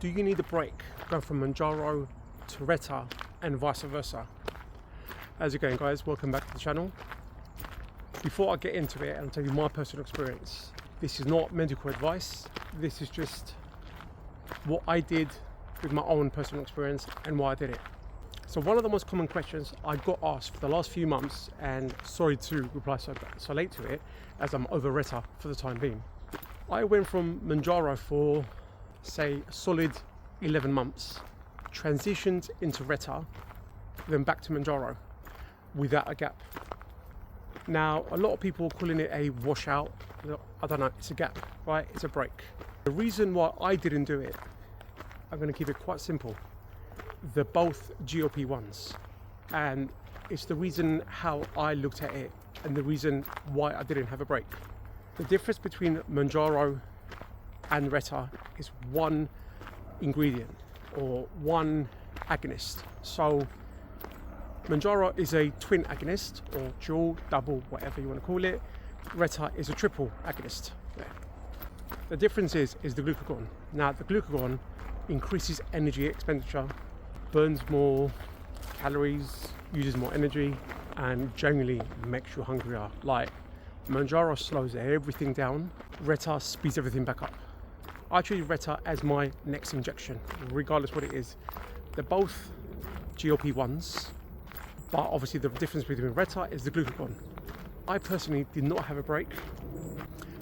Do you need a break going from Mounjaro to Reta and vice versa? How's it going, guys? Welcome back to the channel. Before I get into it and tell you my personal experience, this is not medical advice. This is just what I did with my own personal experience and why I did it. So one of the most common questions I got asked for the last few months, and sorry to reply so late to it, as I'm over Reta for the time being. I went from Mounjaro for, say, a solid 11 months, transitioned into Reta, then back to Mounjaro without a gap. Now, a lot of people are calling it a washout. I don't know, it's a gap, right? It's a break. The reason why I didn't do it, I'm going to keep it quite simple. They're both GLP-1s, and it's the reason how I looked at it and the reason why I didn't have a break. The difference between Mounjaro and Reta is one ingredient or one agonist. So Mounjaro is a twin agonist, or dual, double, whatever you want to call it. Reta is a triple agonist. Yeah. The difference is the glucagon. Now, the glucagon increases energy expenditure, burns more calories, uses more energy, and generally makes you hungrier. Like, Mounjaro slows everything down, Reta speeds everything back up. I treat Reta as my next injection, regardless what it is. They're both GLP-1s, but obviously the difference between Reta is the glucagon. I personally did not have a break,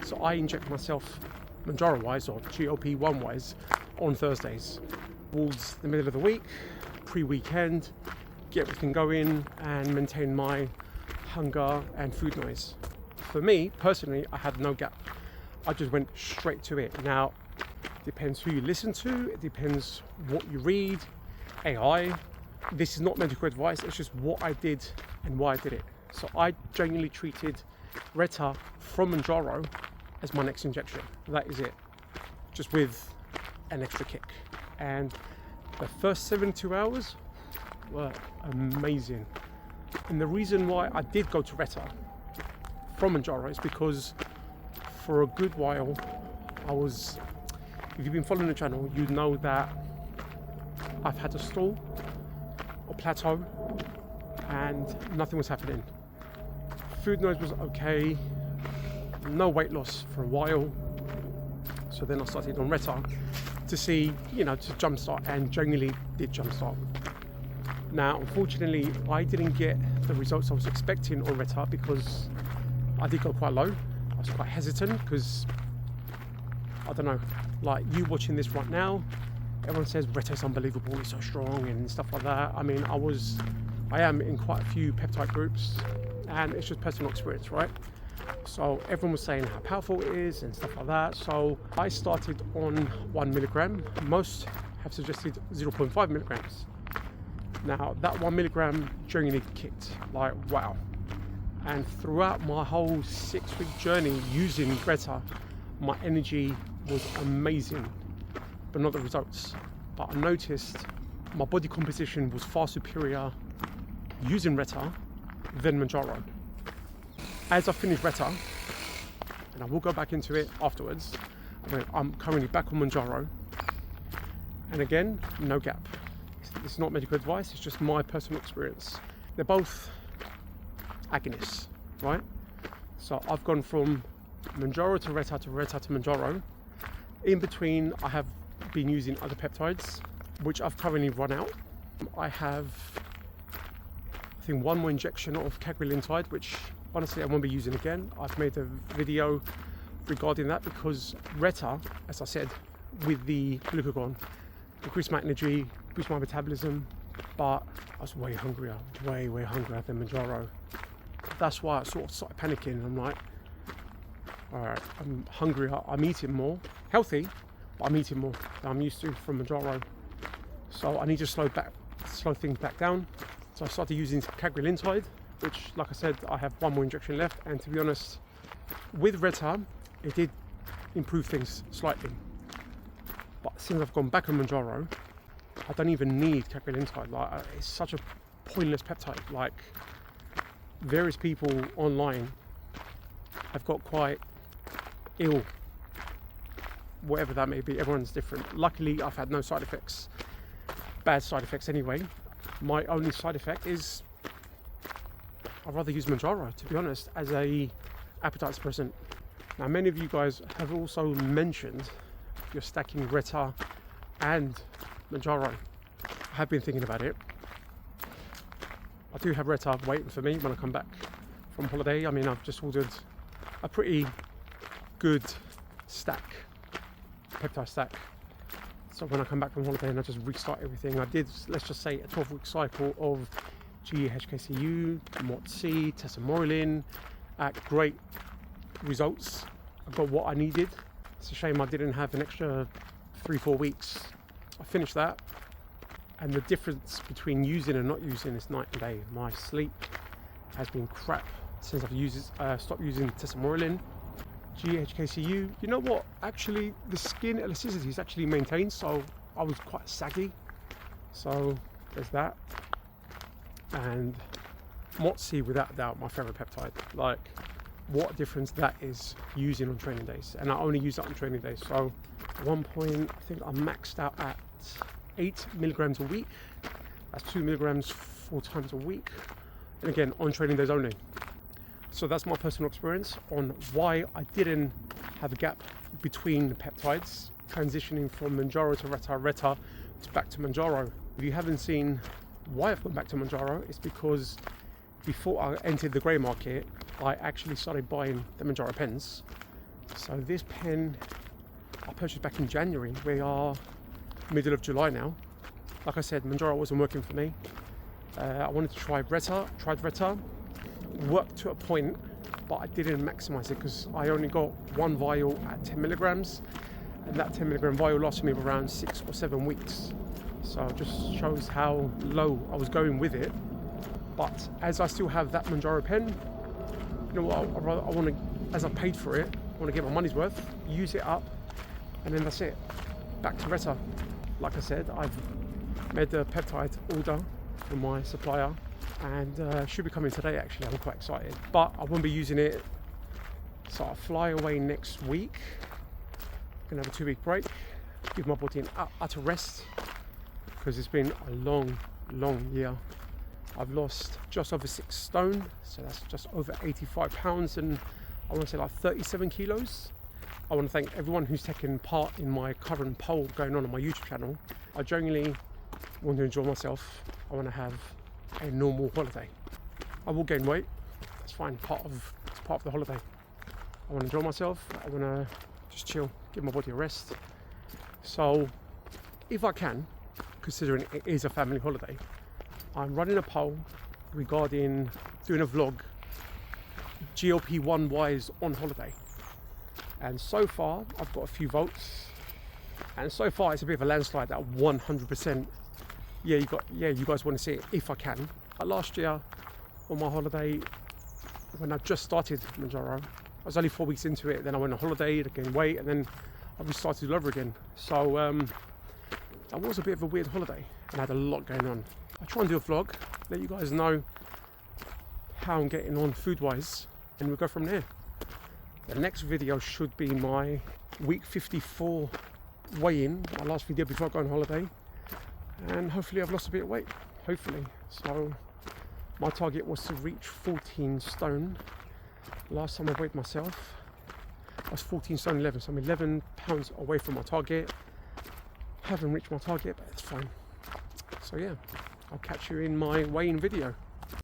so I inject myself Mounjaro-wise or GLP-1-wise on Thursdays. Towards the middle of the week, pre-weekend, get everything going and maintain my hunger and food noise. For me, personally, I had no gap. I just went straight to it. Now, depends who you listen to, it depends what you read, AI. This is not medical advice, it's just what I did and why I did it. So I genuinely treated Reta from Mounjaro as my next injection. That is it, just with an extra kick. And the first 72 hours were amazing. And the reason why I did go to Reta from Mounjaro is because for a good while if you've been following the channel, you know that I've had a stall or plateau and nothing was happening. Food noise was okay, no weight loss for a while. So then I started on Reta to see, to jumpstart, and genuinely did jumpstart. Now, unfortunately, I didn't get the results I was expecting on Reta because I did go quite low. I was quite hesitant because, I don't know, like you watching this right now, everyone says Reta's unbelievable, it's so strong and stuff like that. I mean, I am in quite a few peptide groups, and it's just personal experience, right? So everyone was saying how powerful it is and stuff like that. So I started on 1 milligram. Most have suggested 0.5 milligrams. Now that 1 milligram genuinely kicked, like wow. And throughout my whole 6-week journey using Reta, my energy was amazing, but not the results. But I noticed my body composition was far superior using Reta than Mounjaro. As I finished Reta, and I will go back into it afterwards, I'm currently back on Mounjaro, and again, no gap. It's not medical advice, it's just my personal experience. They're both agonists, right? So I've gone from Mounjaro to Reta to Reta to Mounjaro. In between, I have been using other peptides, which I've currently run out. I have, I think, one more injection of cagrilintide, which honestly I won't be using again. I've made a video regarding that because Reta, as I said, with the glucagon, increased my energy, increased my metabolism, but I was way hungrier than Mounjaro. That's why I sort of started panicking. I'm like, all right, I'm hungrier, I'm eating more, healthy, but I'm eating more than I'm used to from Mounjaro. So I need to slow things back down. So I started using cagrilintide, which, like I said, I have one more injection left. And to be honest, with Reta, it did improve things slightly. But since I've gone back on Mounjaro, I don't even need cagrilintide. Like, it's such a pointless peptide. Like, various people online have got quite ill whatever that may be. Everyone's different. Luckily, I've had no side effects, bad side effects anyway. My only side effect is I'd rather use Mounjaro, to be honest, as a appetite suppressant. Now, many of you guys have also mentioned you're stacking Reta and Mounjaro. I have been thinking about it. I do have Reta waiting for me when I come back from holiday. I mean, I've just ordered a pretty good stack, peptide stack. So when I come back from holiday and I just restart everything, I did, let's just say, a 12-week cycle of GHKCU, mots-c, tesamorelin, at great results. I got what I needed. It's a shame I didn't have an extra 3-4 weeks. I finished that, and the difference between using and not using is night and day. My sleep has been crap since I've stopped using tesamorelin. GHKCU, you know what, actually the skin elasticity is actually maintained, so I was quite saggy, so there's that. And mots-c, without a doubt, my favorite peptide. Like, what a difference that is using on training days, and I only use that on training days. So at one point I think I maxed out at 8 milligrams a week. That's 2 milligrams 4 times a week, and again on training days only. So that's my personal experience on why I didn't have a gap between the peptides, transitioning from Mounjaro to Reta to back to Mounjaro. If you haven't seen why I've gone back to Mounjaro, it's because before I entered the grey market, I actually started buying the Mounjaro pens. So this pen I purchased back in January. We are middle of July now. Like I said, Mounjaro wasn't working for me. I wanted to try Reta, tried Reta, worked to a point, but I didn't maximize it because I only got one vial at 10 milligrams, and that 10 milligram vial lasted me around 6 or 7 weeks. So it just shows how low I was going with it. But as I still have that Mounjaro pen, you know what, I want to, as I paid for it, I want to get my money's worth, use it up, and then that's it. Back to Reta. Like I said, I've made a peptide order from my supplier, and should be coming today actually. I'm quite excited, but I won't be using it. So I'll fly away next week. I'm gonna have a 2-week break, give my body an utter rest, because it's been a long year. I've lost just over 6 stone, so that's just over 85 pounds, and I want to say like 37 kilos. I want to thank everyone who's taken part in my current poll going on my YouTube channel. I genuinely want to enjoy myself. I want to have a normal holiday. I will gain weight, that's fine, it's part of the holiday. I want to enjoy myself, I want to just chill, give my body a rest. So if I can, considering it is a family holiday, I'm running a poll regarding doing a vlog GLP-1 wise on holiday, and so far I've got a few votes, and so far it's a bit of a landslide at 100%. You guys want to see it if I can. Last year on my holiday, when I just started Mounjaro, I was only 4 weeks into it, then I went on holiday to gain weight, and then I restarted all over again. So that was a bit of a weird holiday, and I had a lot going on. I try and do a vlog, let you guys know how I'm getting on food wise, and we'll go from there. The next video should be my week 54 weigh-in, my last video before I go on holiday, and hopefully I've lost a bit of weight, hopefully. So my target was to reach 14 stone. Last time I weighed myself, I was 14 stone 11, so I'm 11 pounds away from my target. Haven't reached my target, but it's fine. So yeah, I'll catch you in my weigh-in video.